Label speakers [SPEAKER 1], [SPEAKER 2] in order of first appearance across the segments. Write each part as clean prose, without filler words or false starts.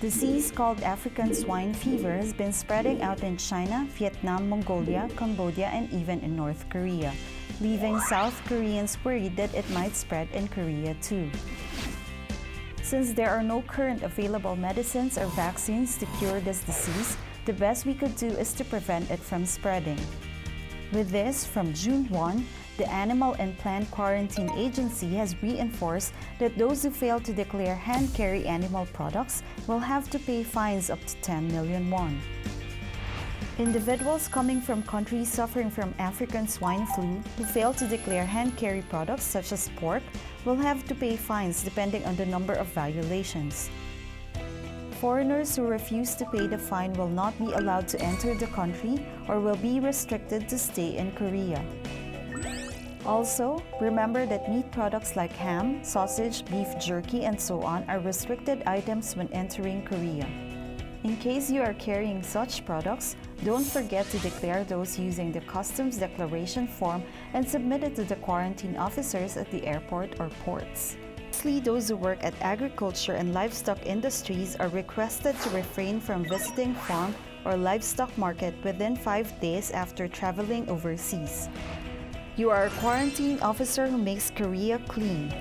[SPEAKER 1] Disease called African swine fever has been spreading out in China, Vietnam, Mongolia, Cambodia, and even in North Korea, leaving South Koreans worried that it might spread in Korea too. Since there are no current available medicines or vaccines to cure this disease, the best we could do is to prevent it from spreading. With this, from June 1, the Animal and Plant Quarantine Agency has reinforced that those who fail to declare hand-carry animal products will have to pay fines up to 10 million won. Individuals coming from countries suffering from African swine flu who fail to declare hand-carry products such as pork will have to pay fines depending on the number of violations. Foreigners who refuse to pay the fine will not be allowed to enter the country or will be restricted to stay in Korea. Also, remember that meat products like ham, sausage, beef jerky, and so on are restricted items when entering Korea. In case you are carrying such products, don't forget to declare those using the customs declaration form and submit it to the quarantine officers at the airport or ports. Lastly, those who work at agriculture and livestock industries are requested to refrain from visiting farm or livestock market within 5 days after traveling overseas. You are a quarantine officer who makes Korea clean.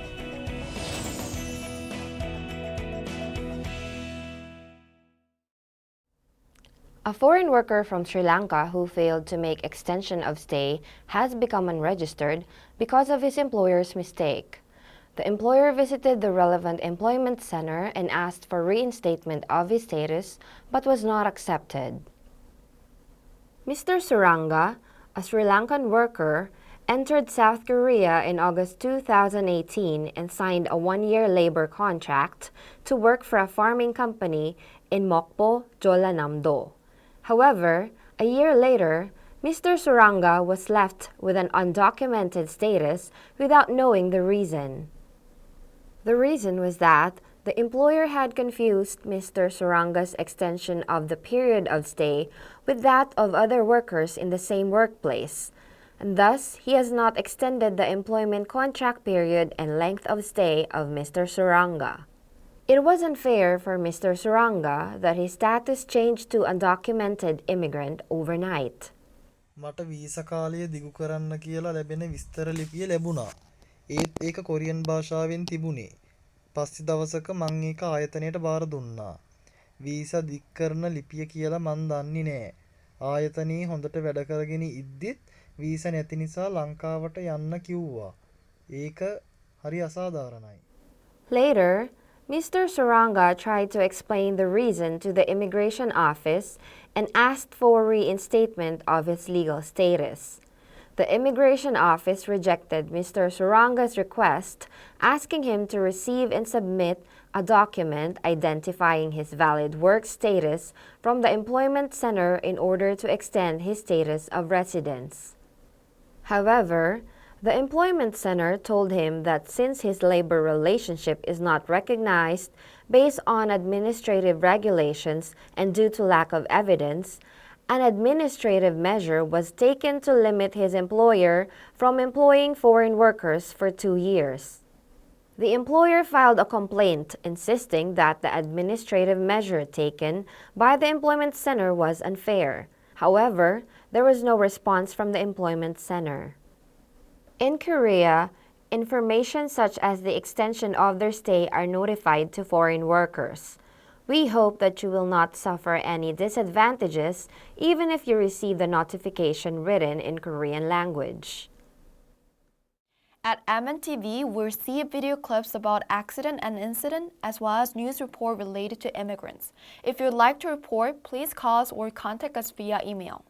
[SPEAKER 2] A foreign worker from Sri Lanka who failed to make extension of stay has become unregistered because of his employer's mistake. The employer visited the relevant employment center and asked for reinstatement of his status but was not accepted. Mr. Suranga, a Sri Lankan worker, entered South Korea in August 2018 and signed a one-year labor contract to work for a farming company in Mokpo, Jeollanam-do. However, a year later, Mr. Suranga was left with an undocumented status without knowing the reason. The reason was that the employer had confused Mr. Suranga's extension of the period of stay with that of other workers in the same workplace, and thus he has not extended the employment contract period and length of stay of Mr. Suranga. It was unfair for Mr. Suranga that his status changed to undocumented immigrant overnight.
[SPEAKER 3] මට visa කාලය දිගු කරන්න කියලා ලැබෙන විස්තර ලිපිය ලැබුණා. ඒත් ඒක කොරියන් භාෂාවෙන් තිබුණේ. පස්සේ දවසක මං ඒක ආයතනයට බාර දුන්නා. වීසා දික් කරන ලිපිය කියලා මං දන්නේ නෑ. ආයතනයේ හොඳට වැඩ කරගෙන ඉද්දිත් වීසා නැති නිසා ලංකාවට යන්න කිව්වා. ඒක හරි අසාධාරණයි.
[SPEAKER 2] Later, Mr. Suranga tried to explain the reason to the immigration office and asked for reinstatement of his legal status. The immigration office rejected Mr. Suranga's request, asking him to receive and submit a document identifying his valid work status from the employment center in order to extend his status of residence. However, the employment center told him that since his labor relationship is not recognized based on administrative regulations and due to lack of evidence, an administrative measure was taken to limit his employer from employing foreign workers for 2 years. The employer filed a complaint insisting that the administrative measure taken by the employment center was unfair. However, there was no response from the employment center. In Korea, information such as the extension of their stay are notified to foreign workers. We hope that you will not suffer any disadvantages even if you receive the notification written in Korean language.
[SPEAKER 4] At MNTV, we'll see video clips about accident and incident as well as news report related to immigrants. If you'd like to report, please call us or contact us via email.